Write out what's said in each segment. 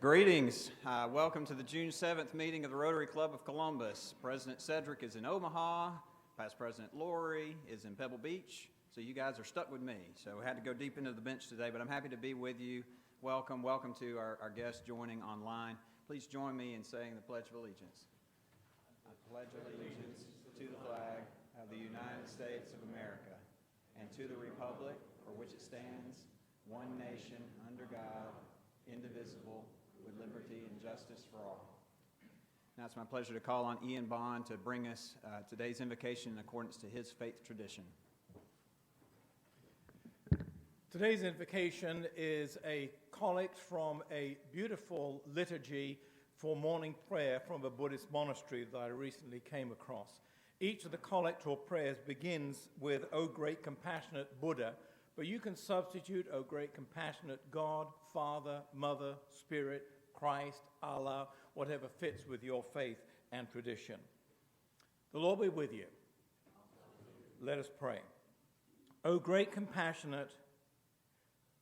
Greetings. Welcome to the June 7th meeting of the Rotary Club of Columbus. President Cedric is in Omaha. Past President Lori is in Pebble Beach. So you guys are stuck with me. So we had to go deep into the bench today, but I'm happy to be with you. Welcome to our guests joining online. Please join me in saying the Pledge of Allegiance. I pledge allegiance to the flag of the United States of America and to the republic for which it stands, one nation, under God, indivisible, with liberty and justice for all. Now it's my pleasure to call on Ian Bond to bring us today's invocation in accordance to his faith tradition. Today's invocation is a collect from a beautiful liturgy for morning prayer from a Buddhist monastery that I recently came across. Each of the collect or prayers begins with, "O great compassionate Buddha," but you can substitute, "O great compassionate God, Father, Mother, Spirit, Christ, Allah," whatever fits with your faith and tradition. The Lord be with you. Let us pray. O great compassionate,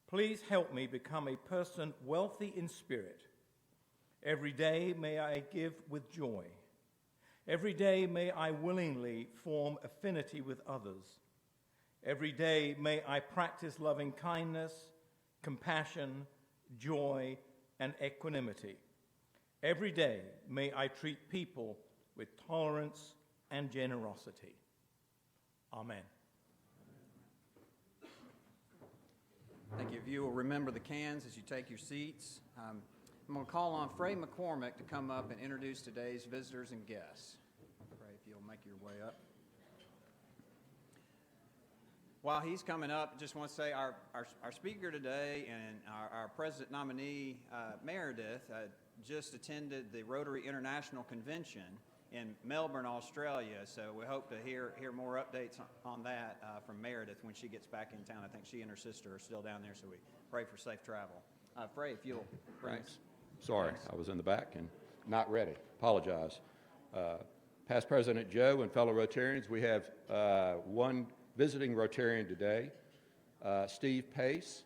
please help me become a person wealthy in spirit. Every day may I give with joy. Every day may I willingly form affinity with others. Every day may I practice loving kindness, compassion, joy, and equanimity. Every day may I treat people with tolerance and generosity. Amen. Thank you. If you will remember the cans as you take your seats. I'm going to call on Frey McCormick to come up and introduce today's visitors and guests. Frey, if you'll make your way up. While he's coming up, just want to say our speaker today and our president nominee, Meredith, just attended the Rotary International Convention in Melbourne, Australia. So we hope to hear more updates on that from Meredith when she gets back in town. I think she and her sister are still down there, so we pray for safe travel. Frey, if you'll bring us. Sorry, I was in the back and not ready. Apologize. Past President Joe and fellow Rotarians, we have one visiting Rotarian today, Steve Pace.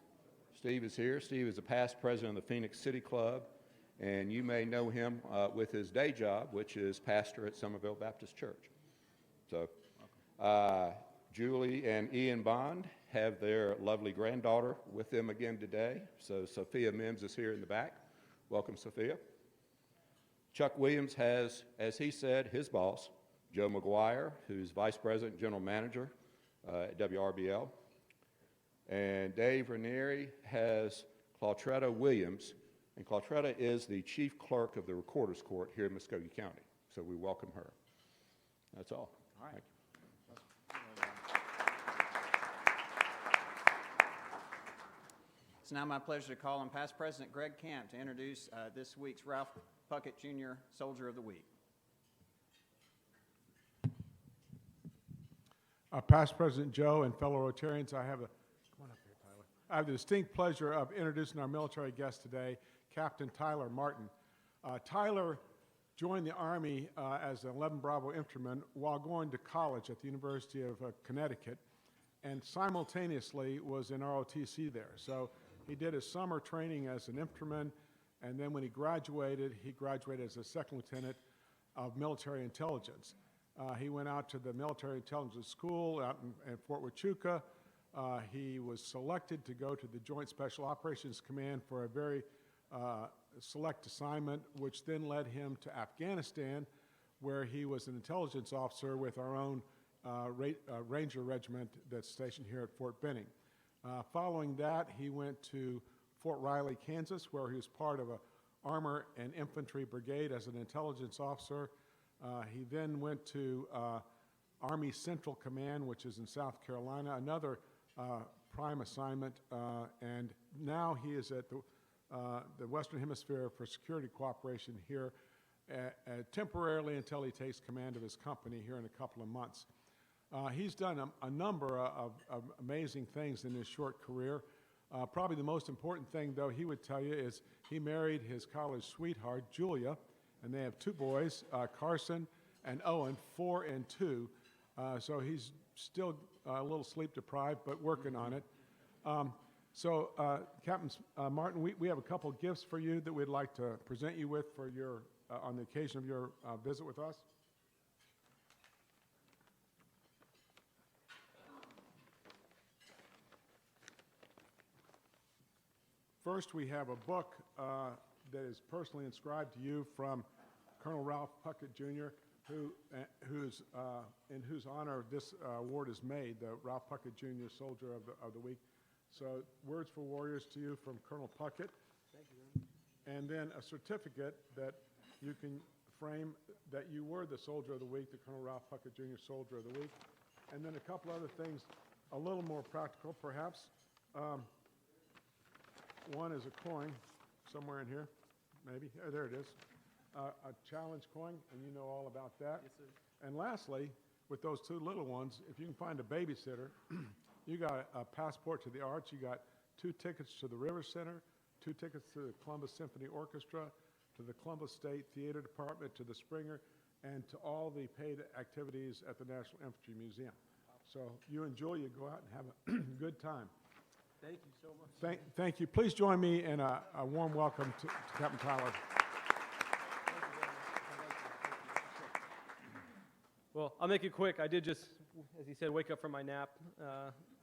Steve is here. Steve is a past president of the Phoenix City Club, and you may know him with his day job, which is pastor at Somerville Baptist Church. So, Julie and Ian Bond have their lovely granddaughter with them again today. So Sophia Mims is here in the back. Welcome, Sophia. Chuck Williams has, as he said, his boss, Joe McGuire, who's vice president and general manager at WRBL. And Dave Ranieri has Clautretta Williams, and Clautretta is the chief clerk of the Recorder's Court here in Muskogee County. So we welcome her. That's all. All right. It's now my pleasure to call on past President Greg Camp to introduce this week's Ralph Puckett Jr. Soldier of the Week. Past President Joe and fellow Rotarians, I have the distinct pleasure of introducing our military guest today, Captain Tyler Martin. Tyler joined the Army as an 11 Bravo infantryman while going to college at the University of Connecticut, and simultaneously was in ROTC there. So he did his summer training as an infantryman, and then when he graduated as a second lieutenant of military intelligence. He went out to the Military Intelligence School out in Fort Huachuca. He was selected to go to the Joint Special Operations Command for a very select assignment, which then led him to Afghanistan, where he was an intelligence officer with our own Ranger Regiment that's stationed here at Fort Benning. Following that, he went to Fort Riley, Kansas, where he was part of an Armor and Infantry Brigade as an intelligence officer. He then went to Army Central Command, which is in South Carolina, another prime assignment, and now he is at the Western Hemisphere for Security Cooperation here temporarily until he takes command of his company here in a couple of months. He's done a number of amazing things in his short career. Probably the most important thing, though, he would tell you is he married his college sweetheart, Julia, and they have two boys, Carson and Owen, 4 and 2. So he's still a little sleep deprived, but working on it. So, Captain Martin, we have a couple gifts for you that we'd like to present you with for your, on the occasion of your visit with us. First, we have a book that is personally inscribed to you from Colonel Ralph Puckett, Jr., in whose honor this award is made, the Ralph Puckett, Jr. Soldier of the Week. So, words for warriors to you from Colonel Puckett. Thank you. And then a certificate that you can frame that you were the Soldier of the Week, the Colonel Ralph Puckett, Jr. Soldier of the Week. And then a couple other things, a little more practical, perhaps. One is a coin, somewhere in here, maybe. Oh, there it is. A challenge coin, and you know all about that. Yes, sir. And lastly, with those two little ones, if you can find a babysitter, you got a passport to the arts, you got 2 tickets to the River Center, 2 tickets to the Columbus Symphony Orchestra, to the Columbus State Theater Department, to the Springer, and to all the paid activities at the National Infantry Museum. So you enjoy, you go out and have a good time. Thank you so much. Thank you. Please join me in a warm welcome to Captain Tyler. Well, I'll make it quick. I did just, as he said, wake up from my nap.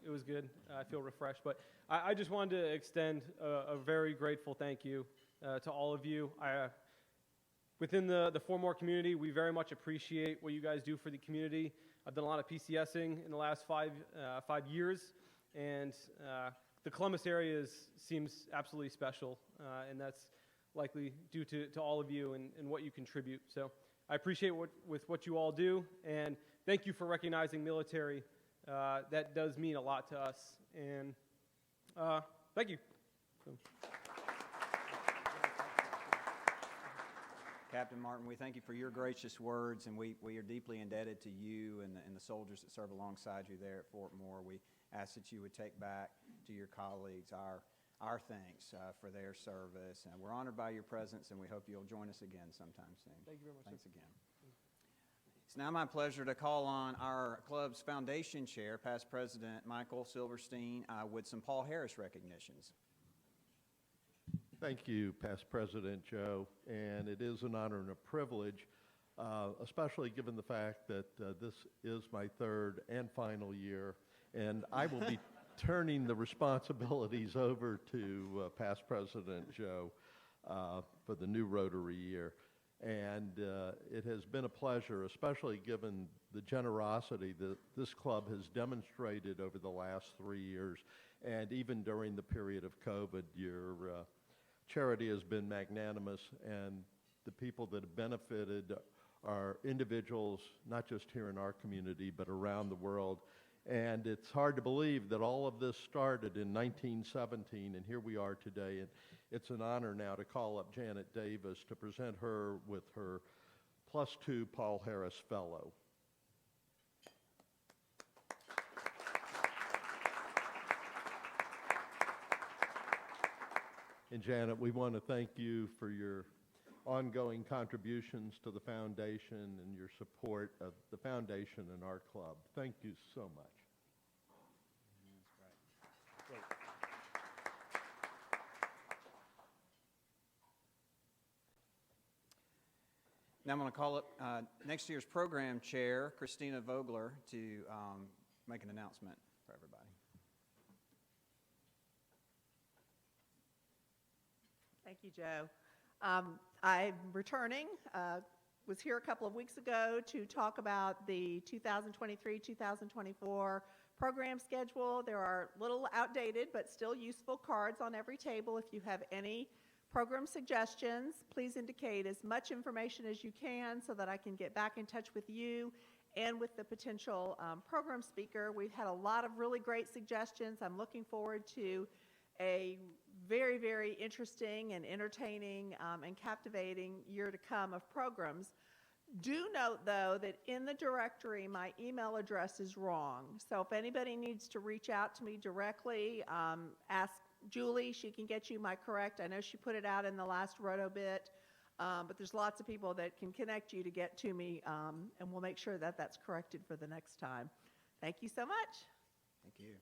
It was good. I feel refreshed. But I just wanted to extend a very grateful thank you to all of you. Within the Four More community, we very much appreciate what you guys do for the community. I've done a lot of PCSing in the last 5 years, and the Columbus area seems absolutely special, and that's likely due to all of you and what you contribute. So I appreciate what you all do, and thank you for recognizing military. That does mean a lot to us, and thank you. So. Captain Martin, we thank you for your gracious words, and we are deeply indebted to you and the soldiers that serve alongside you there at Fort Moore. We ask that you would take back to your colleagues our thanks for their service. And we're honored by your presence, and we hope you'll join us again sometime soon. Thank you very much. Thanks again. It's now my pleasure to call on our club's foundation chair, past President Michael Silverstein, with some Paul Harris recognitions. Thank you, Past President Joe, and it is an honor and a privilege, especially given the fact that this is my 3rd and final year, and I will be turning the responsibilities over to Past President Joe for the new Rotary year. And it has been a pleasure, especially given the generosity that this club has demonstrated over the last 3 years, and even during the period of COVID. Your charity has been magnanimous, and the people that have benefited are individuals, not just here in our community, but around the world. And it's hard to believe that all of this started in 1917, and here we are today. And it's an honor now to call up Janet Davis to present her with her +2 Paul Harris Fellow. And Janet, we want to thank you for your ongoing contributions to the foundation and your support of the foundation and our club. Thank you so much. Now I'm going to call up next year's program chair, Christina Vogler, to make an announcement for everybody. Thank you, Joe. I'm returning. Was here a couple of weeks ago to talk about the 2023-2024 program schedule. There are little outdated but still useful cards on every table. If you have any program suggestions, please indicate as much information as you can so that I can get back in touch with you and with the potential program speaker. We've had a lot of really great suggestions. I'm looking forward to a very, very interesting and entertaining and captivating year to come of programs. Do note, though, that in the directory, my email address is wrong. So if anybody needs to reach out to me directly, ask Julie. She can get you my correct. I know she put it out in the last roto bit, but there's lots of people that can connect you to get to me, and we'll make sure that that's corrected for the next time. Thank you so much. Thank you.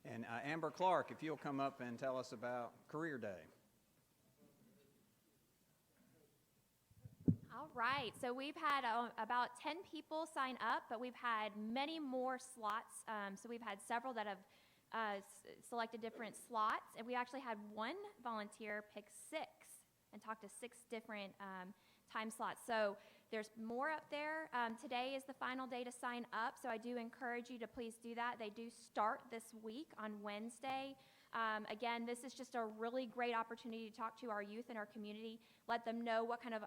And Amber Clark, if you'll come up and tell us about Career Day. All right, so we've had about 10 people sign up, but we've had many more slots. So we've had several that have selected different slots, and we actually had one volunteer pick 6 and talk to 6 different time slots. So there's more up there. Today is the final day to sign up, so I do encourage you to please do that. They do start this week on Wednesday. Again, this is just a really great opportunity to talk to our youth in our community, let them know what kind of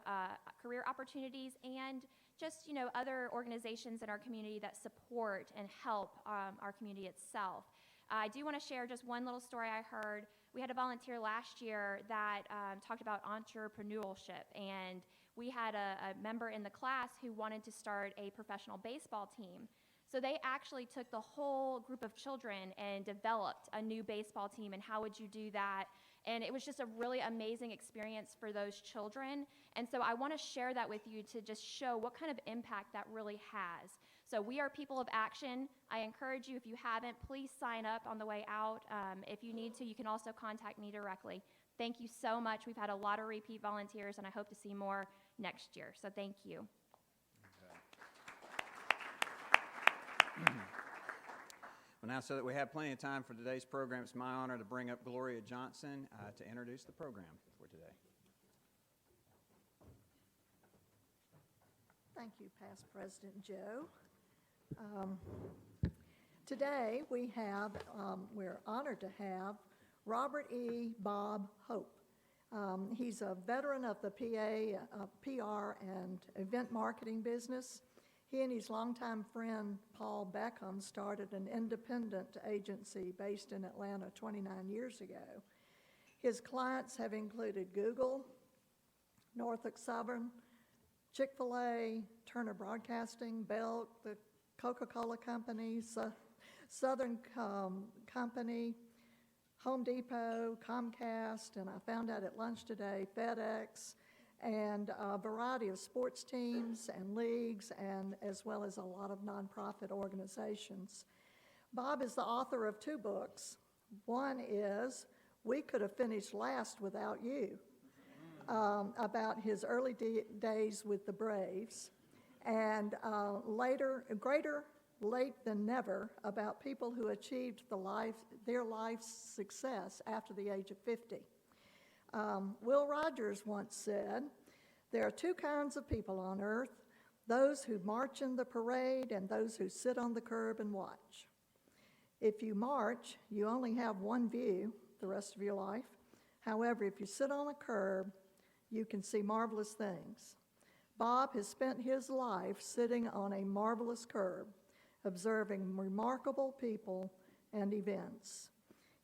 career opportunities and just, other organizations in our community that support and help our community itself. I do want to share just one little story I heard. We had a volunteer last year that talked about entrepreneurship, and we had a member in the class who wanted to start a professional baseball team. So they actually took the whole group of children and developed a new baseball team, and how would you do that? And it was just a really amazing experience for those children. And so I want to share that with you to just show what kind of impact that really has. So we are people of action. I encourage you, if you haven't, please sign up on the way out. If you need to, you can also contact me directly. Thank you so much. We've had a lot of repeat volunteers, and I hope to see more next year. So thank you. Well, now, so that we have plenty of time for today's program, it's my honor to bring up Gloria Johnson to introduce the program for today. Thank you, Past President Joe. Today we're honored to have Robert E. Bob Hope. He's a veteran of the PR and event marketing business. He and his longtime friend Paul Beckham started an independent agency based in Atlanta 29 years ago. His clients have included Google, Norfolk Southern, Chick-fil-A, Turner Broadcasting, Belk, the Coca-Cola Company, Southern Company, Home Depot, Comcast, and I found out at lunch today, FedEx, and a variety of sports teams and leagues, and as well as a lot of nonprofit organizations. Bob is the author of 2 books. One is We Could Have Finished Last Without You, about his early days with the Braves, and Greater Late Than Never, about people who achieved their life's success after the age of 50. Will Rogers once said, "There are 2 kinds of people on earth, those who march in the parade and those who sit on the curb and watch. If you march, you only have one view the rest of your life. However, if you sit on a curb, you can see marvelous things." Bob has spent his life sitting on a marvelous curb, observing remarkable people and events.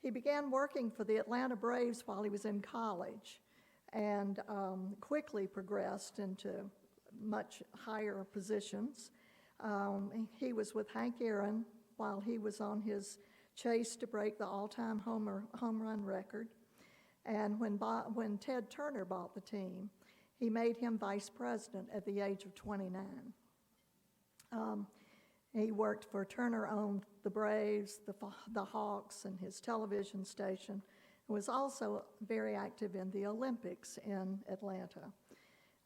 He began working for the Atlanta Braves while he was in college and quickly progressed into much higher positions. He was with Hank Aaron while he was on his chase to break the all-time home run record. And when Ted Turner bought the team, he made him vice president at the age of 29. He worked for Turner-owned the Braves, the Hawks, and his television station, and was also very active in the Olympics in Atlanta.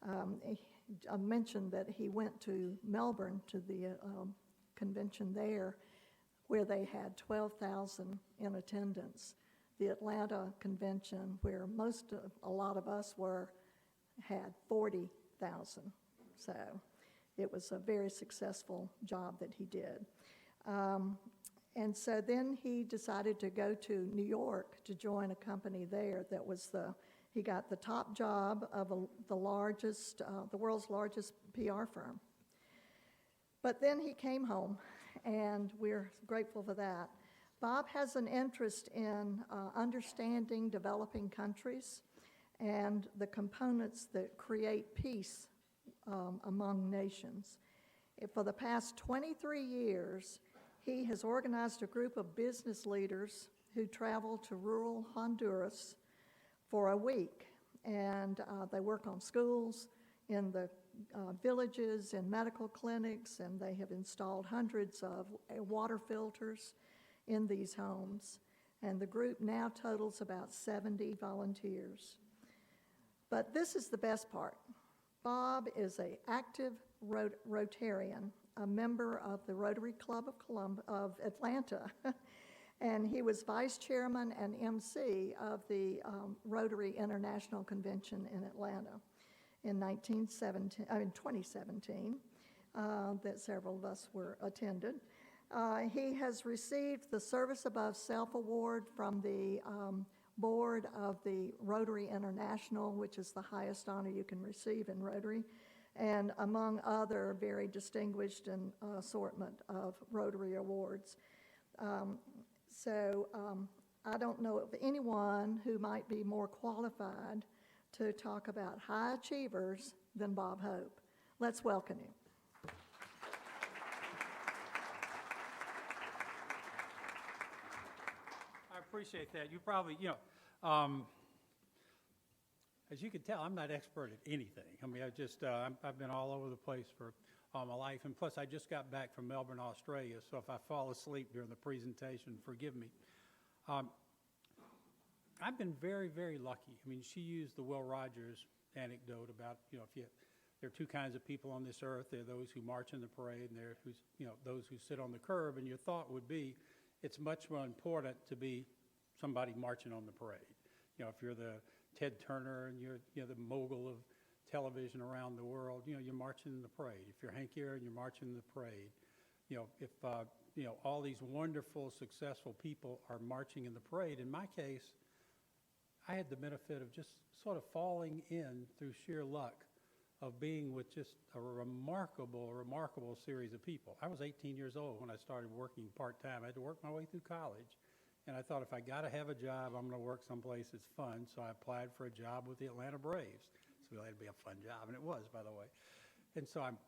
I mentioned that he went to Melbourne to the convention there, where they had 12,000 in attendance. The Atlanta convention, where a lot of us had 40,000. So it was a very successful job that he did. And so then he decided to go to New York to join a company there that was he got the top job of the world's largest PR firm. But then he came home, and we're grateful for that. Bob has an interest in understanding developing countries and the components that create peace among nations. For the past 23 years, he has organized a group of business leaders who travel to rural Honduras for a week, and they work on schools, in the villages, in medical clinics, and they have installed hundreds of water filters in these homes, and the group now totals about 70 volunteers. But this is the best part. Bob is an active Rotarian, a member of the Rotary Club of Atlanta, and he was vice chairman and MC of the Rotary International Convention in Atlanta in 2017, that several of us were attended. He has received the Service Above Self Award from the board of the Rotary International, which is the highest honor you can receive in Rotary, and among other very distinguished and assortment of Rotary awards. I don't know of anyone who might be more qualified to talk about high achievers than Bob Hope. Let's welcome him. I appreciate that. You probably, as you can tell, I'm not expert at anything. I mean, I've been all over the place for all my life, and plus I just got back from Melbourne, Australia, so if I fall asleep during the presentation, forgive me. I've been very, very lucky. I mean, she used the Will Rogers anecdote about, there are two kinds of people on this earth. There are those who march in the parade, and there are those who sit on the curb, and your thought would be, it's much more important to be somebody marching on the parade. If you're the Ted Turner and you're the mogul of television around the world, you're marching in the parade. If you're Hank Aaron, you're marching in the parade. If all these wonderful, successful people are marching in the parade, in my case, I had the benefit of just sort of falling in through sheer luck of being with just a remarkable series of people. I was 18 years old when I started working part-time. I had to work my way through college. And I thought, if I got to have a job, I'm going to work someplace that's fun. So I applied for a job with the Atlanta Braves. So it had to be a fun job, and it was, by the way. And so I'm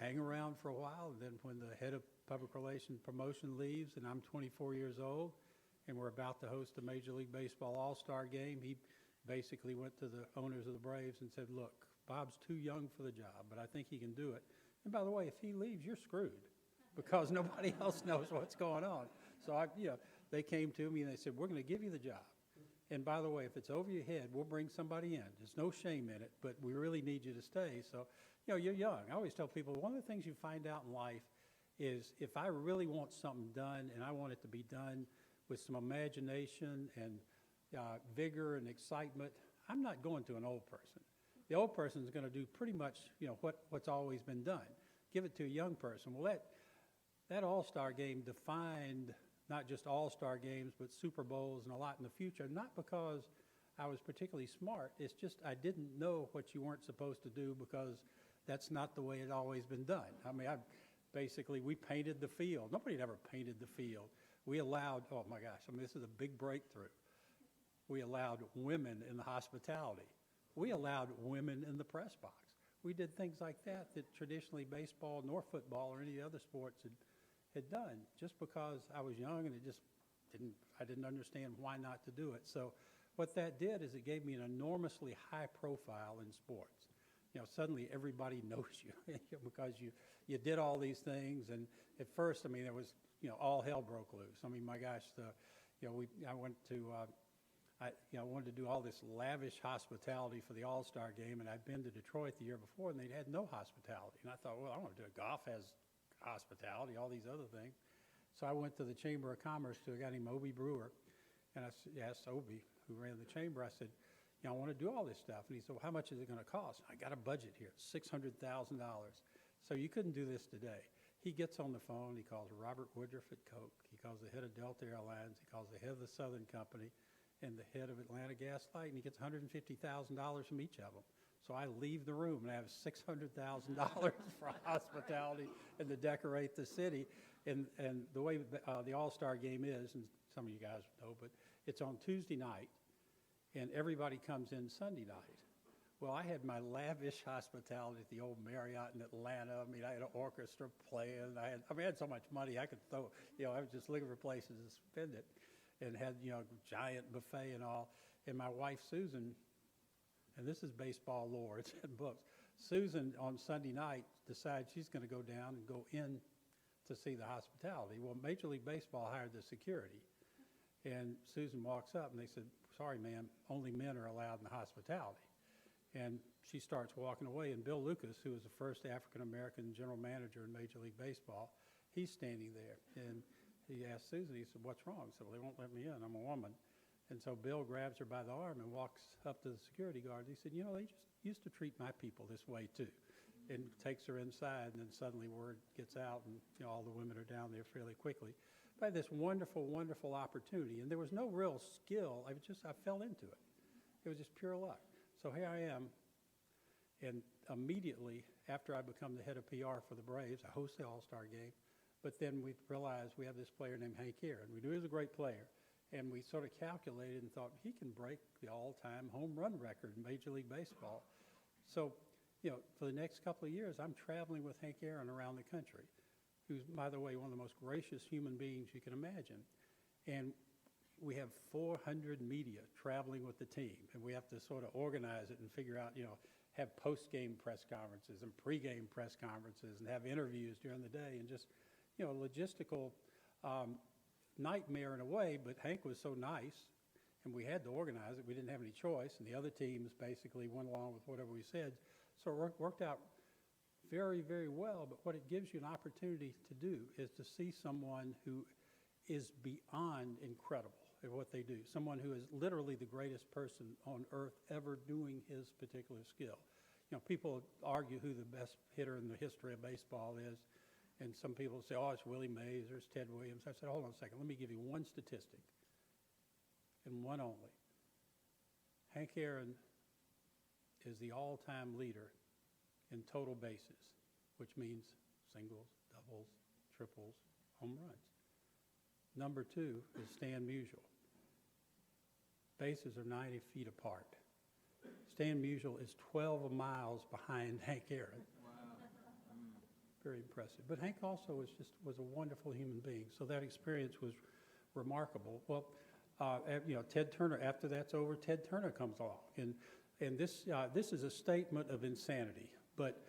hanging around for a while, and then when the head of public relations promotion leaves, and I'm 24 years old, and we're about to host a Major League Baseball All-Star game, he basically went to the owners of the Braves and said, look, Bob's too young for the job, but I think he can do it. And by the way, if he leaves, you're screwed, because nobody else knows what's going on. So they came to me and they said, we're going to give you the job. And by the way, if it's over your head, we'll bring somebody in. There's no shame in it, but we really need you to stay. So, you're young. I always tell people, one of the things you find out in life is if I really want something done and I want it to be done with some imagination and vigor and excitement, I'm not going to an old person. The old person is going to do pretty much, what's always been done. Give it to a young person. Well, that All-Star game defined not just All-Star games, but Super Bowls and a lot in the future, not because I was particularly smart. It's just I didn't know what you weren't supposed to do because that's not the way it always been done. I mean, we painted the field. Nobody had ever painted the field. We allowed, oh my gosh, I mean, this is a big breakthrough. We allowed women in the hospitality. We allowed women in the press box. We did things like that traditionally baseball nor football or any other sports had done, just because I was young and I didn't understand why not to do it. So what that did is it gave me an enormously high profile in sports. Suddenly everybody knows you because you did all these things. And at first, I mean, there was, all hell broke loose. I mean, my gosh, I wanted to do all this lavish hospitality for the All-Star game, and I'd been to Detroit the year before, and they'd had no hospitality. And I thought, well, I want to do it. Golf has hospitality, all these other things. So I went to the Chamber of Commerce to a guy named Obie Brewer, and I asked Obie, who ran the chamber, I said, I want to do all this stuff. And he said, well, how much is it going to cost? I got a budget here, $600,000. So you couldn't do this today. He gets on the phone, he calls Robert Woodruff at Coke, he calls the head of Delta Airlines, he calls the head of the Southern Company, and the head of Atlanta Gas Light, and he gets $150,000 from each of them. So I leave the room and I have $600,000 for hospitality and to decorate the city. And the way the All-Star game is, and some of you guys know, but it's on Tuesday night, and everybody comes in Sunday night. Well, I had my lavish hospitality at the old Marriott in Atlanta. I mean, I had an orchestra playing. I had so much money I could throw. I was just looking for places to spend it, and had giant buffet and all. And my wife Susan, and this is baseball lore, it's in books. Susan on Sunday night decides she's going to go down and go in to see the hospitality. Well, Major League Baseball hired the security. And Susan walks up and they said, sorry, ma'am, only men are allowed in the hospitality. And she starts walking away, and Bill Lucas, who was the first African-American general manager in Major League Baseball, he's standing there. And he asked Susan, he said, what's wrong? She said, well, they won't let me in, I'm a woman. And so Bill grabs her by the arm and walks up to the security guard. He said, you know, they just used to treat my people this way too. And takes her inside, and then suddenly word gets out, and you know, all the women are down there fairly quickly. But I had this wonderful, wonderful opportunity, and there was no real skill. I fell into it. It was just pure luck. So here I am, and immediately after I become the head of PR for the Braves, I host the All-Star game. But then we realized we have this player named Hank Aaron. We knew he was a great player, and we sort of calculated and thought he can break the all-time home run record in Major League Baseball. So, you know, for the next couple of years, I'm traveling with Hank Aaron around the country, who's, by the way, one of the most gracious human beings you can imagine. And we have 400 media traveling with the team, and we have to sort of organize it and figure out, you know, have post-game press conferences and pre-game press conferences and have interviews during the day, and just, you know, logistical nightmare in a way. But Hank was so nice, and we had to organize it. We didn't have any choice, and the other teams basically went along with whatever we said. So it worked out very, very well. But what it gives you an opportunity to do is to see someone who is beyond incredible at what they do, someone who is literally the greatest person on earth ever doing his particular skill. You know, people argue who the best hitter in the history of baseball is, and some people say, oh, it's Willie Mays or it's Ted Williams. I said, hold on a second, let me give you one statistic, and one only. Hank Aaron is the all-time leader in total bases, which means singles, doubles, triples, home runs. Number 2 is Stan Musial. Bases are 90 feet apart. Stan Musial is 12 miles behind Hank Aaron. Wow. Very impressive. But Hank also was a wonderful human being, so that experience was remarkable. Well, you know, Ted Turner, after that's over, Ted Turner comes along. And this is a statement of insanity. But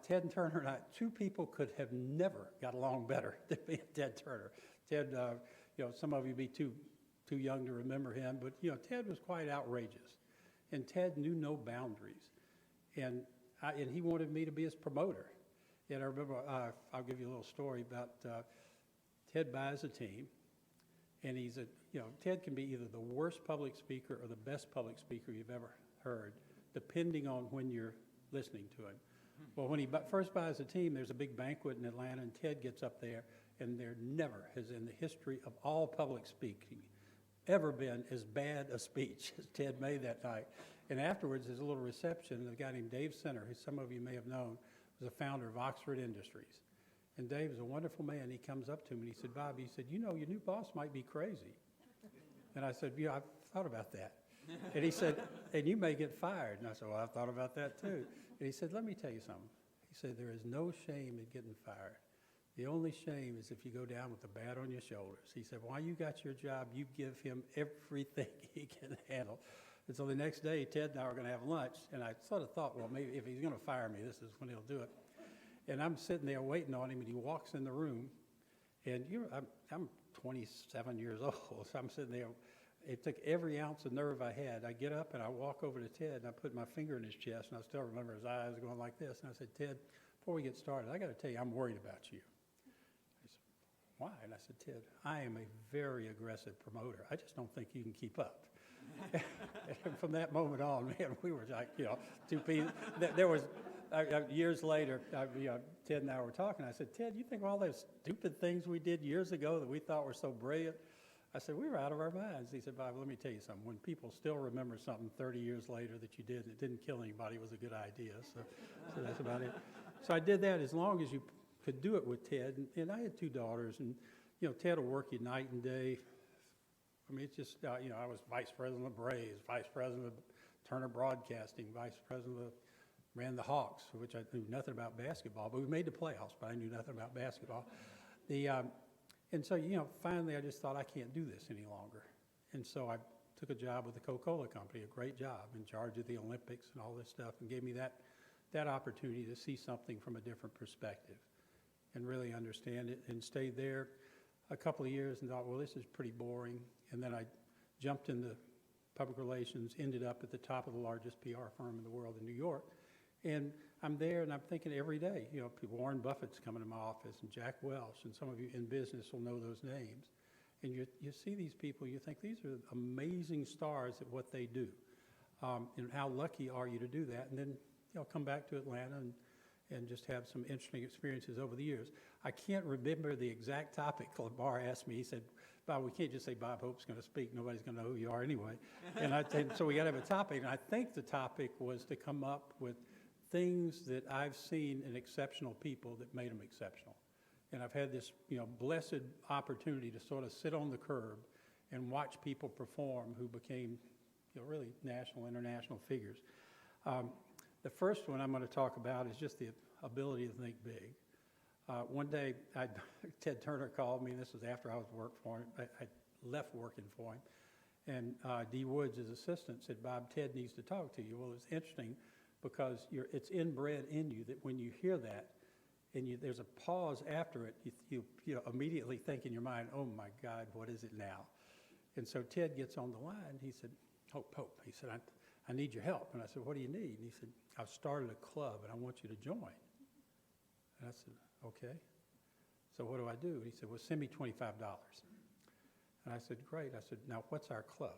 Ted Turner and I, two people could have never got along better than me and Ted Turner. Ted, you know, some of you be too young to remember him, but, you know, Ted was quite outrageous. And Ted knew no boundaries. And he wanted me to be his promoter. And I remember, I'll give you a little story about Ted buys a team. And he's you know, Ted can be either the worst public speaker or the best public speaker you've ever heard, depending on when you're listening to him. Well, when he first buys a team, there's a big banquet in Atlanta, and Ted gets up there, and there never has in the history of all public speaking ever been as bad a speech as Ted made that night. And afterwards, there's a little reception, and a guy named Dave Center, who some of you may have known, was the founder of Oxford Industries. And Dave is a wonderful man. He comes up to me, and he said, Bob, he said, you know, your new boss might be crazy. And I said, yeah, I've thought about that. And he said, and you may get fired. And I said, well, I've thought about that too. And he said, let me tell you something. He said, there is no shame in getting fired. The only shame is if you go down with a bat on your shoulders. He said, while you got your job, you give him everything he can handle. And so the next day, Ted and I were going to have lunch, and I sort of thought, well, maybe if he's going to fire me, this is when he'll do it. And I'm sitting there waiting on him, and he walks in the room, and I'm 27 years old, so I'm sitting there. It took every ounce of nerve I had. I get up, and I walk over to Ted, and I put my finger in his chest, and I still remember his eyes going like this. And I said, Ted, before we get started, I got to tell you, I'm worried about you. He said, why? And I said, Ted, I am a very aggressive promoter. I just don't think you can keep up. And from that moment on, man, we were like, you know, two people. There was, years later, Ted and I were talking. I said, Ted, you think all those stupid things we did years ago that we thought were so brilliant? I said, we were out of our minds. He said, Bob, let me tell you something. When people still remember something 30 years later that you did and it didn't kill anybody, it was a good idea. So that's about it. So I did that as long as you could do it with Ted. And I had two daughters, and, you know, Ted will work you night and day. I mean, it's just, you know, I was vice president of Braves, vice president of Turner Broadcasting, vice president of, ran the Hawks, which I knew nothing about basketball, but we made the playoffs, but I knew nothing about basketball. And so, you know, finally I just thought, I can't do this any longer. And so I took a job with the Coca-Cola Company, a great job, in charge of the Olympics and all this stuff, and gave me that opportunity to see something from a different perspective. and really understand it, and stayed there a couple of years and thought, well, this is pretty boring. And then I jumped into public relations, ended up at the top of the largest PR firm in the world in New York. And I'm there and I'm thinking every day, you know, Warren Buffett's coming to my office and Jack Welch, and some of you in business will know those names. And you see these people, you think these are amazing stars at what they do. And how lucky are you to do that? And then, you know, come back to Atlanta and just have some interesting experiences over the years. I can't remember the exact topic. Lamar asked me, he said, Bob, we can't just say Bob Hope's going to speak. Nobody's going to know who you are anyway. and so we got to have a topic. And I think the topic was to come up with things that I've seen in exceptional people that made them exceptional. And I've had this, you know, blessed opportunity to sort of sit on the curb and watch people perform who became, you know, really national, international figures. The first one I'm going to talk about is just the ability to think big. One day, Ted Turner called me, and this was after I was working for him. I left working for him. And Dee Woods, his assistant, said, Bob, Ted needs to talk to you. Well, it's interesting because it's inbred in you that when you hear that, and there's a pause after it, you immediately think in your mind, oh my God, what is it now? And so Ted gets on the line, he said, Hope, he said, I need your help. And I said, what do you need? And he said, I've started a club and I want you to join. And I said, okay. So what do I do? And he said, well, send me $25. And I said, great. I said, now what's our club?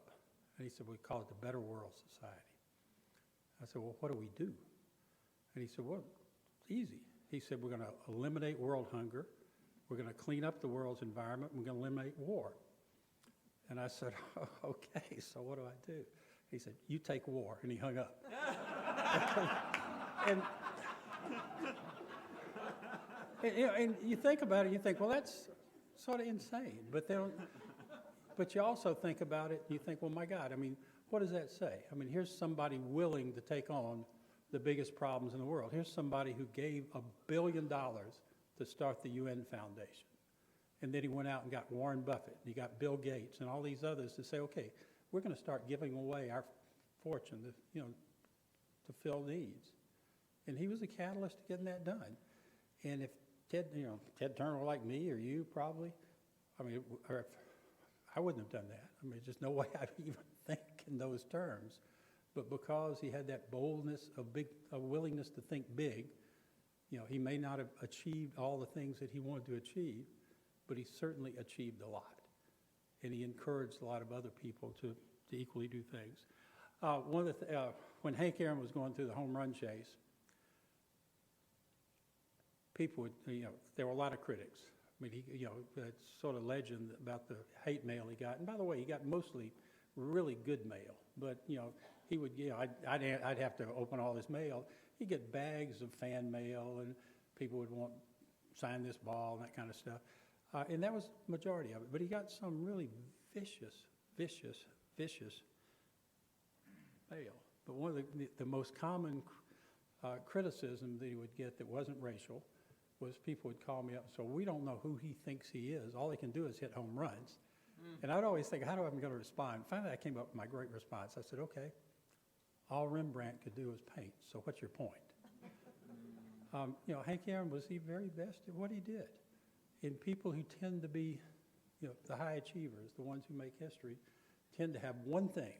And he said, we call it the Better World Society. I said, well, what do we do? And he said, well, it's easy. He said, we're going to eliminate world hunger. We're going to clean up the world's environment. We're going to eliminate war. And I said, oh, okay, so what do I do? He said, you take war. And he hung up. and you think about it, you think, well, that's sort of insane. But you also think about it, and you think, well, my God, I mean, what does that say? I mean, here's somebody willing to take on the biggest problems in the world. Here's somebody who gave $1 billion to start the UN Foundation. And then he went out and got Warren Buffett, and he got Bill Gates, and all these others to say, okay, we're going to start giving away our fortune to fill needs. And he was a catalyst to getting that done. And if Ted Turner were like me or you probably, I mean, or if I wouldn't have done that. I mean, there's just no way I even think in those terms. But because he had that boldness, a willingness to think big, you know, he may not have achieved all the things that he wanted to achieve, but he certainly achieved a lot. And he encouraged a lot of other people to equally do things. When Hank Aaron was going through the home run chase, people would, there were a lot of critics. I mean, that sort of legend about the hate mail he got. And by the way, he got mostly really good mail. But, he would, I'd have to open all his mail. He'd get bags of fan mail, and people would want sign this ball and that kind of stuff. And that was the majority of it. But he got some really vicious mail. But one of the most common criticism that he would get that wasn't racial was people would call me up and say, we don't know who he thinks he is. All he can do is hit home runs. And I'd always think, how do I even going to respond? Finally, I came up with my great response. I said, okay, all Rembrandt could do was paint, so what's your point? Hank Aaron was the very best at what he did. And people who tend to be, the high achievers, the ones who make history, tend to have one thing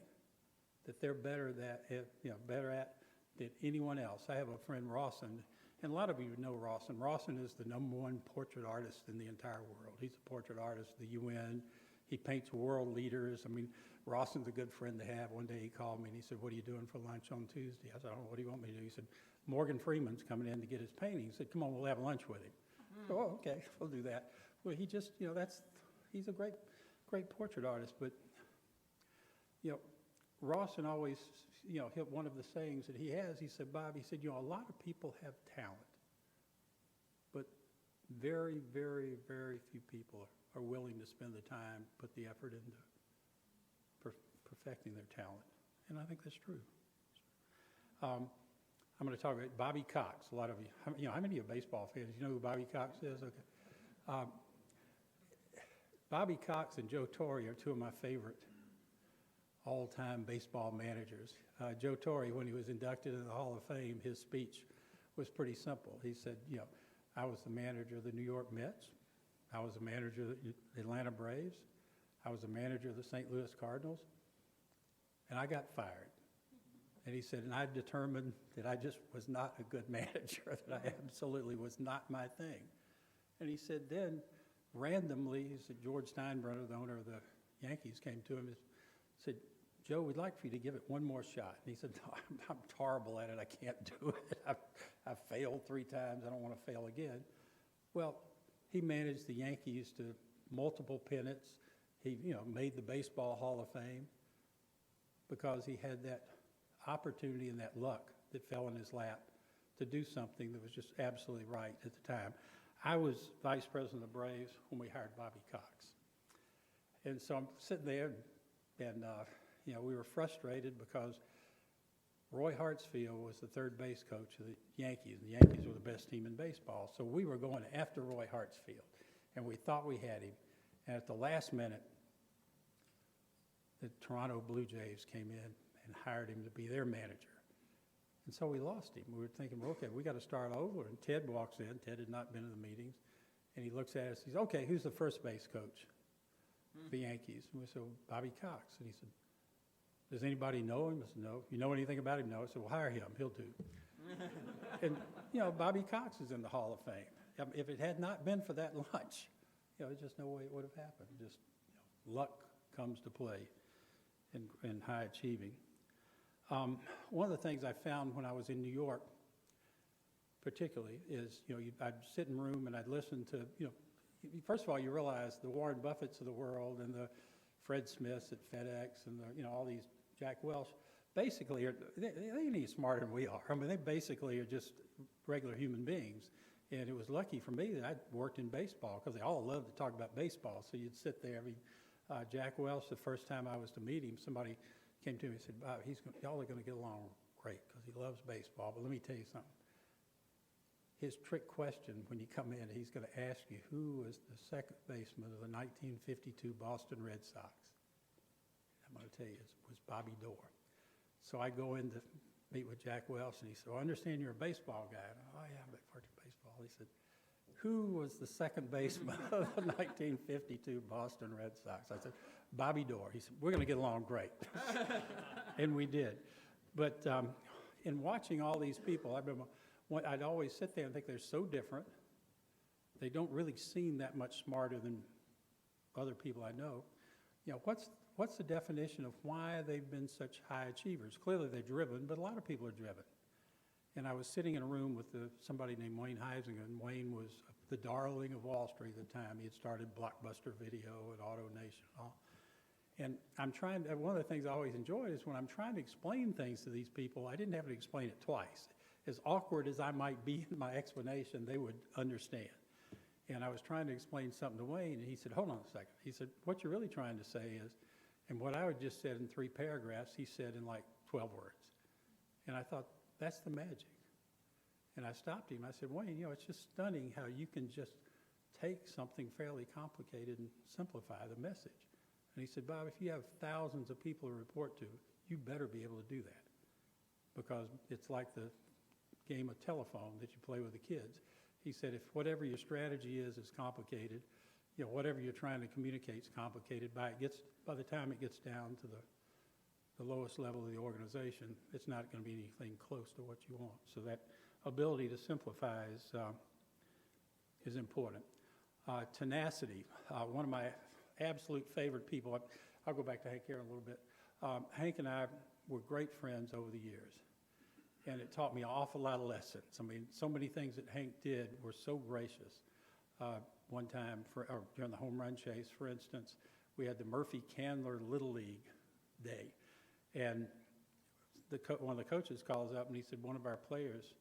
that they're better at than anyone else. I have a friend, Rawson, and a lot of you know Rawson. Rawson is the #1 portrait artist in the entire world. He's a portrait artist, the UN. He paints world leaders. I mean, Rawson's a good friend to have. One day he called me and he said, what are you doing for lunch on Tuesday? I said, oh, what do you want me to do? He said, Morgan Freeman's coming in to get his painting. He said, come on, we'll have lunch with him. So, oh, okay, we'll do that. Well, he just, he's a great portrait artist. But, Rawson always, hit one of the sayings that he has. He said, Bob, he said, a lot of people have talent, but very, very, very few people are willing to spend the time, put the effort into perfecting their talent. And I think that's true. I'm going to talk about Bobby Cox. A lot of you, how many of you are baseball fans? You know who Bobby Cox is? Okay. Bobby Cox and Joe Torre are two of my favorite all-time baseball managers. Joe Torre, when he was inducted into the Hall of Fame, his speech was pretty simple. He said, I was the manager of the New York Mets. I was the manager of the Atlanta Braves. I was the manager of the St. Louis Cardinals. And I got fired. And he said, and I determined that I just was not a good manager, that I absolutely was not my thing. And he said, then randomly, he said, George Steinbrenner, the owner of the Yankees, came to him and said, Joe, we'd like for you to give it one more shot. And he said, no, I'm horrible at it. I can't do it. I've failed 3 times. I don't want to fail again. Well, he managed the Yankees to multiple pennants. He, made the Baseball Hall of Fame because he had that opportunity and that luck that fell in his lap to do something that was just absolutely right at the time. I was vice president of the Braves when we hired Bobby Cox. And so I'm sitting there and we were frustrated because Roy Hartsfield was the third base coach of the Yankees, and the Yankees were the best team in baseball. So we were going after Roy Hartsfield, and we thought we had him. And at the last minute, the Toronto Blue Jays came in and hired him to be their manager. And so we lost him. We were thinking, well, okay, we got to start over. And Ted walks in. Ted had not been to the meetings. And he looks at us. He says, okay, who's the first base coach for the Yankees? And we said, Bobby Cox. And he said, does anybody know him? I said, no. You know anything about him? No. I said, well, hire him. He'll do. And, Bobby Cox is in the Hall of Fame. If it had not been for that lunch, there's just no way it would have happened. Just, luck comes to play in high achieving. One of the things I found when I was in New York, particularly, is, I'd sit in a room and I'd listen to, first of all, you realize the Warren Buffetts of the world and the Fred Smiths at FedEx and all these Jack Welch, basically, they ain't any smarter than we are. I mean, they basically are just regular human beings. And it was lucky for me that I worked in baseball because they all loved to talk about baseball. So you'd sit there. Jack Welch, the first time I was to meet him, somebody came to me and said, Bob, y'all are going to get along great because he loves baseball. But let me tell you something. His trick question when you come in, he's going to ask you, who was the second baseman of the 1952 Boston Red Sox? I'm going to tell you, it was Bobby Doerr. So I go in to meet with Jack Welch, and he said, well, I understand you're a baseball guy. And oh, yeah, I've worked in baseball. He said, who was the second baseman of the 1952 Boston Red Sox? I said, Bobby Doerr. He said, we're going to get along great. And we did. But in watching all these people, I remember I'd always sit there and think they're so different. They don't really seem that much smarter than other people I know. What's the definition of why they've been such high achievers? Clearly they're driven, but a lot of people are driven. And I was sitting in a room with somebody named Wayne Huizinga, and Wayne was the darling of Wall Street at the time. He had started Blockbuster Video and AutoNation and all. And one of the things I always enjoyed is when I'm trying to explain things to these people, I didn't have to explain it twice. As awkward as I might be in my explanation, they would understand. And I was trying to explain something to Wayne, and he said, hold on a second. He said, what you're really trying to say is, and what I would just said in 3 paragraphs, he said in like 12 words. And I thought, that's the magic. And I stopped him. I said, Wayne, it's just stunning how you can just take something fairly complicated and simplify the message. And he said, Bob, if you have thousands of people to report to, you better be able to do that. Because it's like the game of telephone that you play with the kids. He said, if whatever your strategy is complicated, whatever you're trying to communicate is complicated, by the time it gets down to the lowest level of the organization, it's not going to be anything close to what you want. So that ability to simplify is important. Tenacity, one of my absolute favorite people. I'll go back to Hank Aaron a little bit. Hank and I were great friends over the years, and it taught me an awful lot of lessons. I mean, so many things that Hank did were so gracious. One time, during the home run chase, for instance, we had the Murphy Candler Little League Day, and one of the coaches calls up and he said, one of our players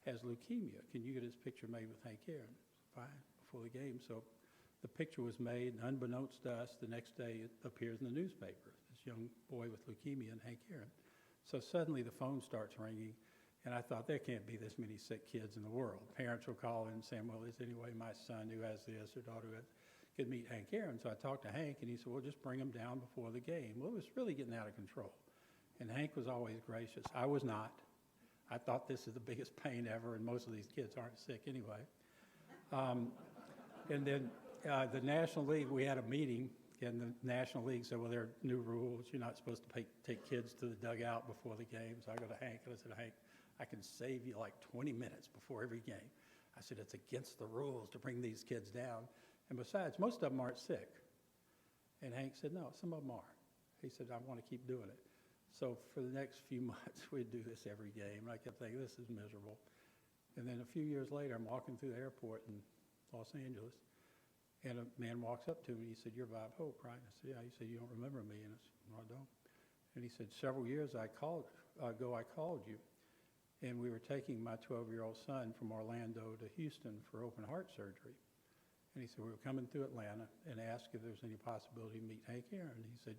has leukemia. Can you get his picture made with Hank Aaron? Fine, before the game. So the picture was made, and unbeknownst to us, the next day it appears in the newspaper, this young boy with leukemia and Hank Aaron. So suddenly the phone starts ringing, and I thought, there can't be this many sick kids in the world. Parents will call in and say, well, is there any way my son who has this or daughter who could meet Hank Aaron? So I talked to Hank, and he said, well, just bring him down before the game. Well, it was really getting out of control. And Hank was always gracious. I was not. I thought this is the biggest pain ever, and most of these kids aren't sick anyway. And then the National League, we had a meeting, and the National League said, well, there are new rules. You're not supposed to take kids to the dugout before the game. So I go to Hank, and I said, Hank, I can save you like 20 minutes before every game. I said, it's against the rules to bring these kids down. And besides, most of them aren't sick. And Hank said, no, some of them are. He said, I want to keep doing it. So for the next few months, we'd do this every game. And I kept thinking, this is miserable. And then a few years later, I'm walking through the airport in Los Angeles, and a man walks up to me. He said, you're Bob Hope, right? I said, yeah. He said, you don't remember me? And I said, no, I don't. And he said, several years ago, I called you, and we were taking my 12-year-old son from Orlando to Houston for open heart surgery. And he said, we were coming through Atlanta and asked if there's any possibility to meet Hank Aaron. And he said,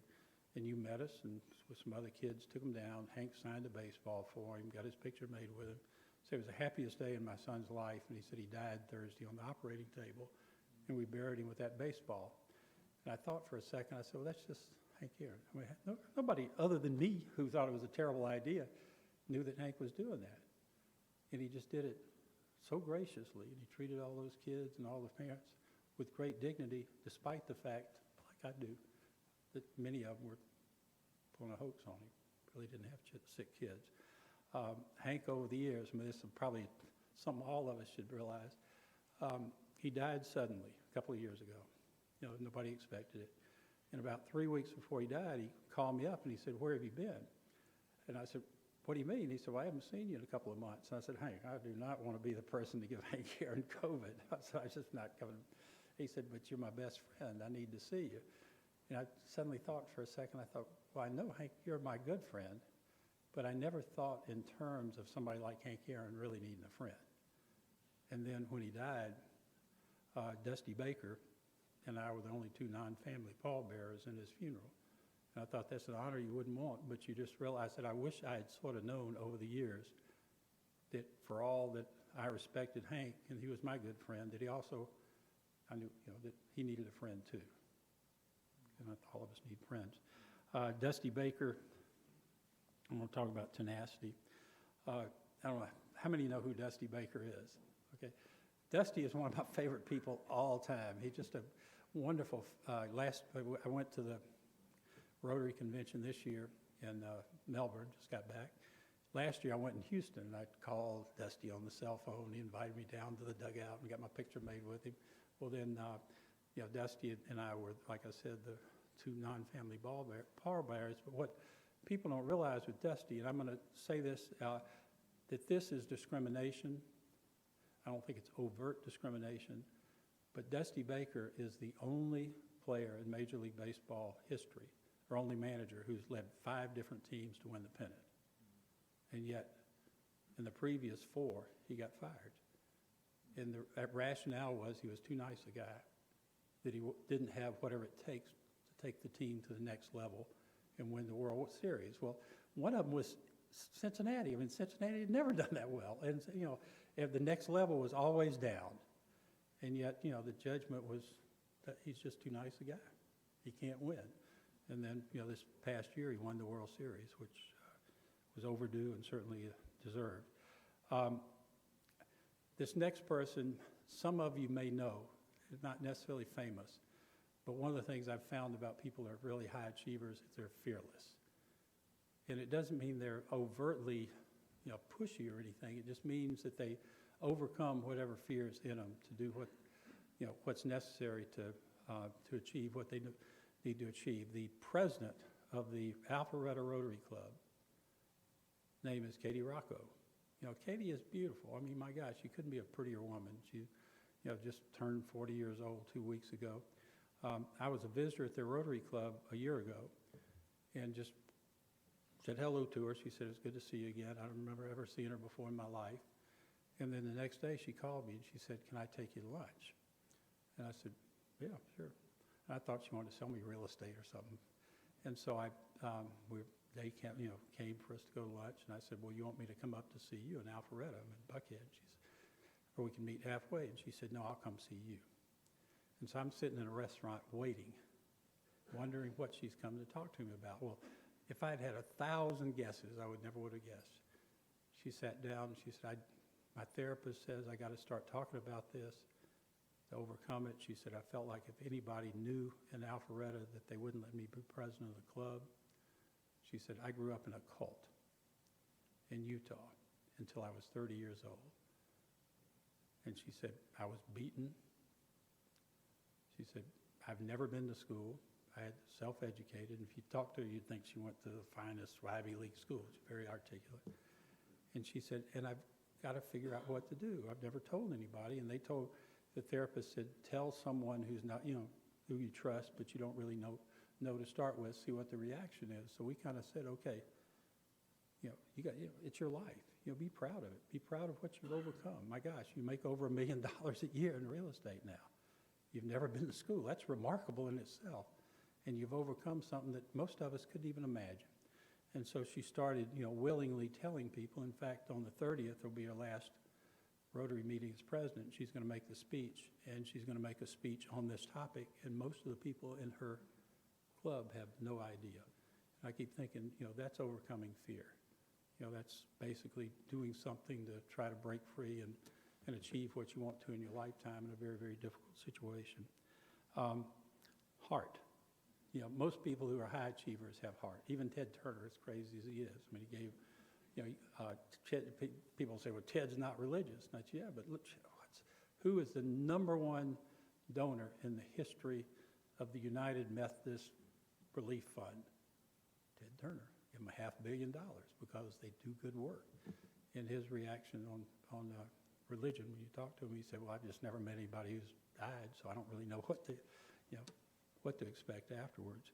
and you met us, and with some other kids, took him down. Hank signed a baseball for him, got his picture made with him. So it was the happiest day in my son's life, and he said he died Thursday on the operating table, and we buried him with that baseball. And I thought for a second, I said, well, that's just Hank Aaron. I mean, nobody other than me who thought it was a terrible idea knew that Hank was doing that. And he just did it so graciously, and he treated all those kids and all the parents with great dignity, despite the fact, like I do, that many of them were pulling a hoax on him, really didn't have sick kids. Hank, over the years, I mean, this is probably something all of us should realize, he died suddenly a couple of years ago. You know, nobody expected it. And about 3 weeks before he died, he called me up and he said, where have you been? And I said, what do you mean? He said, well, I haven't seen you in a couple of months. And I said, Hank, I do not want to be the person to give Hank Aaron COVID. I said, I'm just not coming. He said, but you're my best friend. I need to see you. And I suddenly thought for a second, I thought, well, I know, Hank, you're my good friend, but I never thought in terms of somebody like Hank Aaron really needing a friend. And then when he died, Dusty Baker and I were the only two non-family pallbearers in his funeral. And I thought that's an honor you wouldn't want, but you just realize that I wish I had sort of known over the years that for all that I respected Hank, and he was my good friend, that he also, I knew, you know, that he needed a friend too. And all of us need friends. Dusty Baker, I'm going to talk about tenacity. I don't know, how many know who Dusty Baker is? Okay, Dusty is one of my favorite people all time. He's just a wonderful, I went to the Rotary Convention this year in Melbourne, just got back. Last year I went in Houston, and I called Dusty on the cell phone. He invited me down to the dugout and got my picture made with him. Well, then, you know, Dusty and I were, like I said, the two non-family pallbearers. But what people don't realize with Dusty, and I'm going to say this, that this is discrimination. I don't think it's overt discrimination, but Dusty Baker is the only player in Major League Baseball history, or only manager, who's led 5 different teams to win the pennant. And yet, in the previous 4, he got fired. And the rationale was he was too nice a guy, that he didn't have whatever it takes to take the team to the next level and win the World Series. Well, one of them was Cincinnati. I mean, Cincinnati had never done that well. And, you know, the next level was always down. And yet, you know, the judgment was that he's just too nice a guy. He can't win. And then, you know, this past year he won the World Series, which was overdue and certainly deserved. This next person, some of you may know, is not necessarily famous, but one of the things I've found about people that are really high achievers is they're fearless. And it doesn't mean they're overtly, you know, pushy or anything. It just means that they overcome whatever fears in them to do what, you know, what's necessary to achieve what they need to achieve. The president of the Alpharetta Rotary Club, name is Katie Rocco. You know, Katie is beautiful. I mean, my gosh, she couldn't be a prettier woman. She, you know, just turned 40 years old 2 weeks ago. I was a visitor at their Rotary Club a year ago and just said hello to her. She said, it's good to see you again. I don't remember ever seeing her before in my life. And then the next day she called me and she said, can I take you to lunch? And I said, yeah, sure. And I thought she wanted to sell me real estate or something. And so they came for us to go to lunch, and I said, well, you want me to come up to see you in Alpharetta? I'm in Buckhead. She said, or we can meet halfway. And she said, no, I'll come see you. And so I'm sitting in a restaurant waiting, wondering what she's come to talk to me about. Well, if I'd had 1,000 guesses, I never would have guessed. She sat down and she said, my therapist says I got to start talking about this. to overcome it. She said, I felt like if anybody knew in Alpharetta that they wouldn't let me be president of the club. She said, I grew up in a cult in Utah until I was 30 years old. And she said, I was beaten. She said, I've never been to school. I had self-educated. And if you talk to her, you'd think she went to the finest Ivy League school. She's very articulate. And she said, and I've got to figure out what to do. I've never told anybody. And they told, the therapist said, tell someone who's not, you know, who you trust, but you don't really know to start with, see what the reaction is. So we kind of said, okay, you know, it's your life. You know, be proud of it. Be proud of what you've overcome. My gosh, you make over $1 million a year in real estate now. You've never been to school. That's remarkable in itself. And you've overcome something that most of us couldn't even imagine. And so she started, you know, willingly telling people. In fact, on the 30th will be her last Rotary meeting as president. She's going to make the speech, and she's going to make a speech on this topic. And most of the people in her club have no idea. And I keep thinking, you know, that's overcoming fear. You know, that's basically doing something to try to break free and achieve what you want to in your lifetime in a very, very difficult situation. Heart. You know, most people who are high achievers have heart. Even Ted Turner, as crazy as he is. I mean, he gave, you know, people say, well, Ted's not religious. And I said, yeah, but look, who is the #1 donor in the history of the United Methodist Relief Fund? Ted Turner. Give him $500 million because they do good work. And his reaction on religion, when you talk to him, he said, well, I've just never met anybody who's died, so I don't really know what to expect afterwards.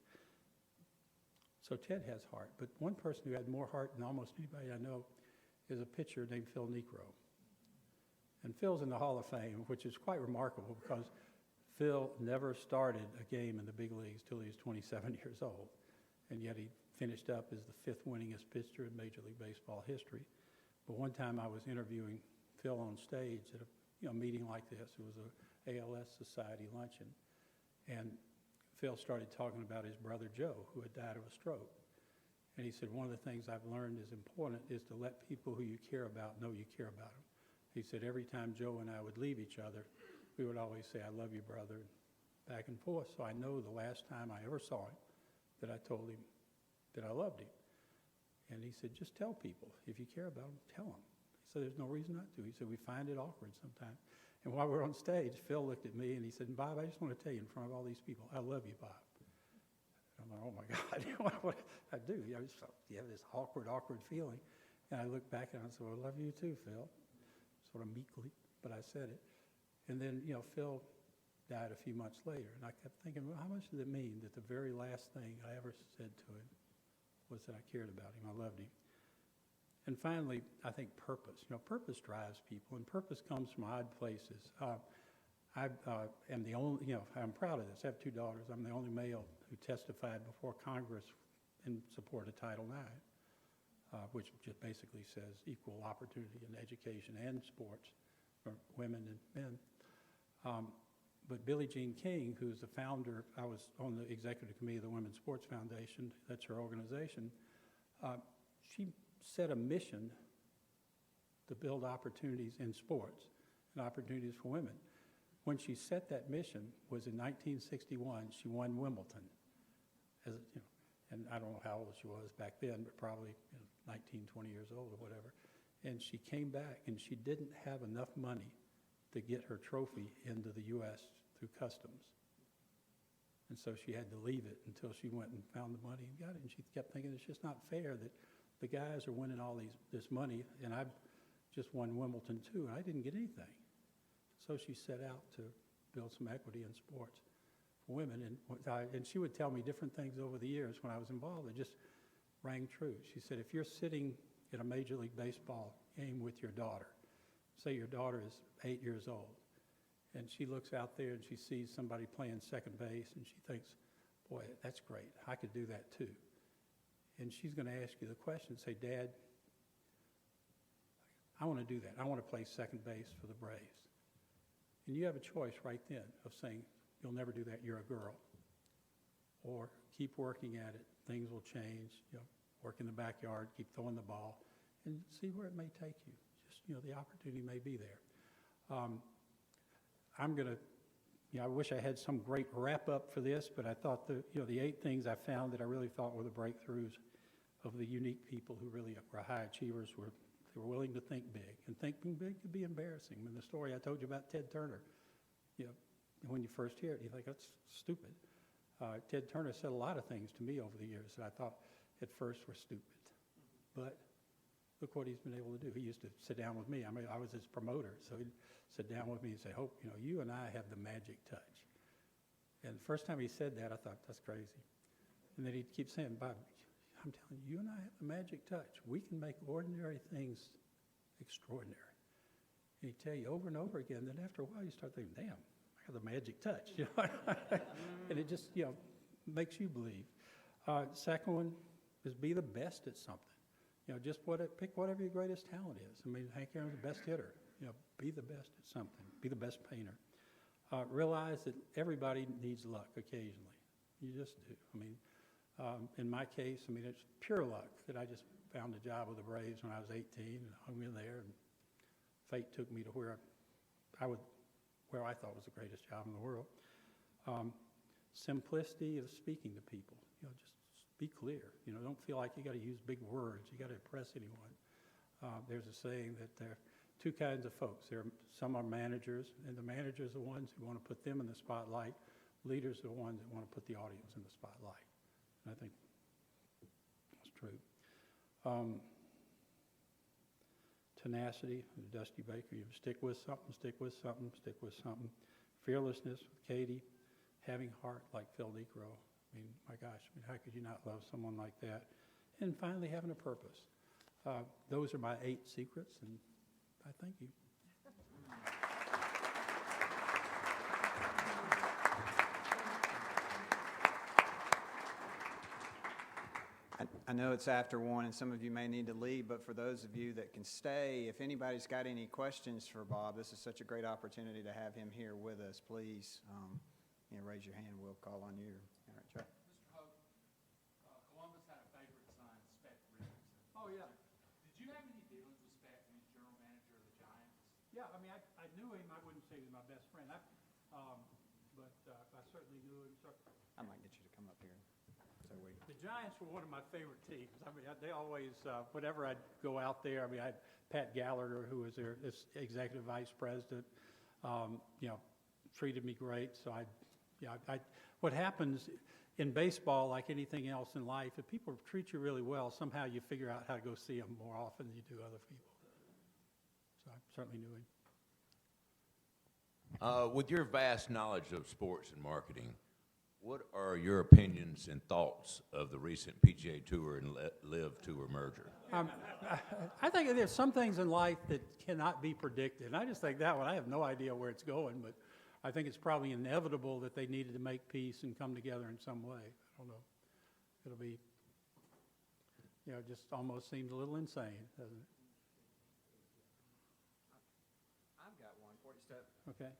So Ted has heart. But one person who had more heart than almost anybody I know is a pitcher named Phil Niekro. And Phil's in the Hall of Fame, which is quite remarkable because Phil never started a game in the big leagues till he was 27 years old. And yet he finished up as the 5th winningest pitcher in Major League Baseball history. But one time I was interviewing Phil on stage at a meeting like this. It was a ALS Society luncheon. And Phil started talking about his brother Joe, who had died of a stroke. And he said, one of the things I've learned is important is to let people who you care about know you care about them. He said, every time Joe and I would leave each other, we would always say, I love you, brother, back and forth. So I know the last time I ever saw him that I told him that I loved him. And he said, just tell people. If you care about them, tell them. He said, there's no reason not to. He said, we find it awkward sometimes. And while we were on stage, Phil looked at me and he said, Bob, I just want to tell you in front of all these people, I love you, Bob. I'm like, oh my God, what I do? You have this awkward feeling. And I looked back and I said, well, I love you too, Phil. Sort of meekly, but I said it. And then, you know, Phil died a few months later. And I kept thinking, well, how much does it mean that the very last thing I ever said to him was that I cared about him, I loved him. And finally, I think purpose. You know, purpose drives people, and purpose comes from odd places. I am the only, you know, I'm proud of this. I have 2 daughters. I'm the only male who testified before Congress in support of Title IX, which just basically says equal opportunity in education and sports for women and men. But Billie Jean King, who's the founder, I was on the executive committee of the Women's Sports Foundation, that's her organization, she set a mission to build opportunities in sports and opportunities for women. When she set that mission was in 1961, she won Wimbledon. As, you know, and I don't know how old she was back then, but probably 19, 20 years old or whatever. And she came back and she didn't have enough money to get her trophy into the U.S. through customs. And so she had to leave it until she went and found the money and got it. And she kept thinking, it's just not fair that the guys are winning all this money, and I've just won Wimbledon too, and I didn't get anything. So she set out to build some equity in sports for women. And she would tell me different things over the years when I was involved that just rang true. She said, if you're sitting at a Major League Baseball game with your daughter, say your daughter is 8 years old, and she looks out there and she sees somebody playing second base, and she thinks, boy, that's great. I could do that too. And she's going to ask you the question, say, Dad, I want to do that. I want to play second base for the Braves. And you have a choice right then of saying, you'll never do that, you're a girl. Or keep working at it, things will change, you know, work in the backyard, keep throwing the ball, and see where it may take you. Just, you know, the opportunity may be there. I'm going to I wish I had some great wrap-up for this, but I thought the 8 things I found that I really thought were the breakthroughs of the unique people who really were high achievers they were willing to think big. And thinking big could be embarrassing. I mean, the story I told you about Ted Turner, when you first hear it, you think, that's stupid. Ted Turner said a lot of things to me over the years that I thought at first were stupid. But look what he's been able to do. He used to sit down with me. I mean, I was his promoter, so he'd sit down with me and say, Hope, you and I have the magic touch. And the first time he said that, I thought, that's crazy. And then he'd keep saying, Bob, I'm telling you, you and I have the magic touch. We can make ordinary things extraordinary. And he'd tell you over and over again. Then after a while, you start thinking, damn, I have the magic touch. And it just, makes you believe. Second one is be the best at something. Just pick whatever your greatest talent is. I mean, Hank Aaron's the best hitter. Be the best at something. Be the best painter. Realize that everybody needs luck occasionally. You just do. I mean, in my case, it's pure luck that I just found a job with the Braves when I was 18 and hung in there, and fate took me to where I thought was the greatest job in the world. Simplicity of speaking to people. Just be clear. Don't feel like you got to use big words. You got to impress anyone. There's a saying that there are 2 kinds of folks. Some are managers, and the managers are the ones who want to put them in the spotlight. Leaders are the ones that want to put the audience in the spotlight. And I think that's true. Tenacity, Dusty Baker. You stick with something, stick with something, stick with something. Fearlessness, Katie. Having heart, like Phil Necro. My gosh, how could you not love someone like that? And finally, having a purpose. Those are my 8 secrets, and I thank you. I know it's after 1 and some of you may need to leave, but for those of you that can stay, if anybody's got any questions for Bob, this is such a great opportunity to have him here with us. Please raise your hand. We'll call on you. All right, Chuck. Mr. Hope, Columbus had a favorite sign, Spec Richardson. Oh, yeah. Did you have any dealings with Spec when he's general manager of the Giants? Yeah, I knew him. I wouldn't say he was my best friend. But I certainly knew him. I might get you to come up here. The Giants were one of my favorite teams. They always, whenever I'd go out there, I had Pat Gallagher, who was their executive vice president, treated me great. So what happens in baseball, like anything else in life, if people treat you really well, somehow you figure out how to go see them more often than you do other people. So I certainly knew him. With your vast knowledge of sports and marketing, what are your opinions and thoughts of the recent PGA Tour and LIV Tour merger? I think there's some things in life that cannot be predicted. And I just think that one, I have no idea where it's going, but I think it's probably inevitable that they needed to make peace and come together in some way. I don't know. It'll be, just almost seems a little insane, doesn't it? I've got one for you, Steph. Okay.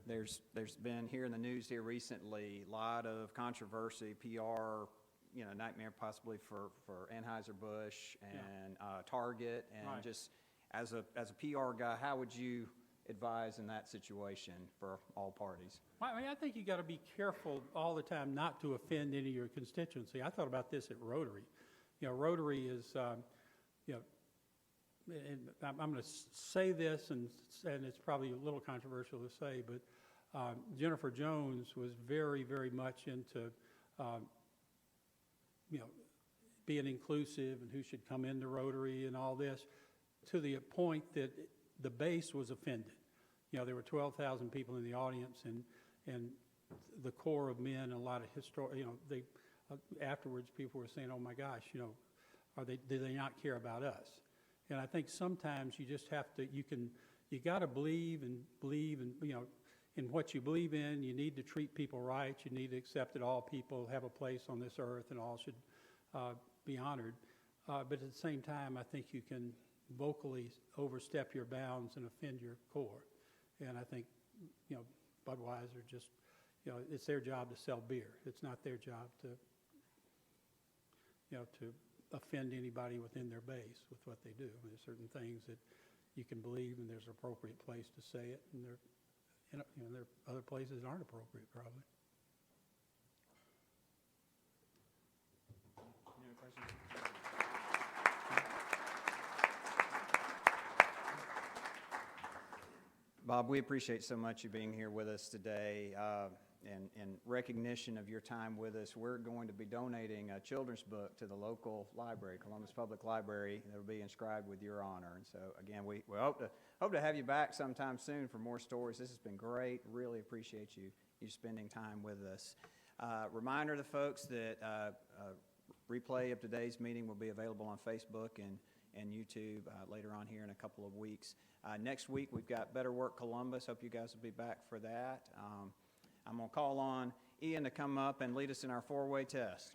There's been here in the news here recently a lot of controversy, PR, nightmare possibly for Anheuser-Busch and Target, and right. Just as a PR guy, how would you advise in that situation for all parties? I think you got to be careful all the time not to offend any of your constituency. I thought about this at Rotary. Rotary is, and I'm going to say this, and it's probably a little controversial to say, but Jennifer Jones was very, very much into, being inclusive and who should come into Rotary and all this, to the point that the base was offended. There were 12,000 people in the audience, and the core of men, and a lot of afterwards people were saying, "Oh my gosh, do they not care about us?" And I think sometimes you just have to, you got to believe and in what you believe in. You need to treat people right. You need to accept that all people have a place on this earth and all should be honored. But at the same time, I think you can vocally overstep your bounds and offend your core. And I think, Budweiser just, it's their job to sell beer. It's not their job to, to offend anybody within their base with what they do. There's certain things that you can believe, and there's an appropriate place to say it, and and there are other places that aren't appropriate, probably. Bob, we appreciate so much you being here with us today. And in recognition of your time with us, we're going to be donating a children's book to the local library, Columbus Public Library, that will be inscribed with your honor. And so, again, we hope to have you back sometime soon for more stories. This has been great. Really appreciate you spending time with us. Reminder to folks that replay of today's meeting will be available on Facebook and YouTube later on here in a couple of weeks. Next week, we've got Better Work Columbus. Hope you guys will be back for that. I'm going to call on Ian to come up and lead us in our four-way test.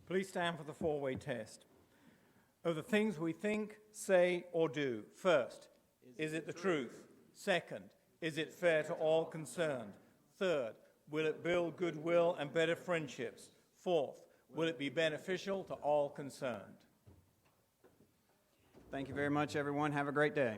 Please stand for the four-way test. Of the things we think, say, or do, first, is it the truth? Second, is it fair to all concerned? Third, will it build goodwill and better friendships? Fourth, will it be beneficial to all concerned? Thank you very much, everyone. Have a great day.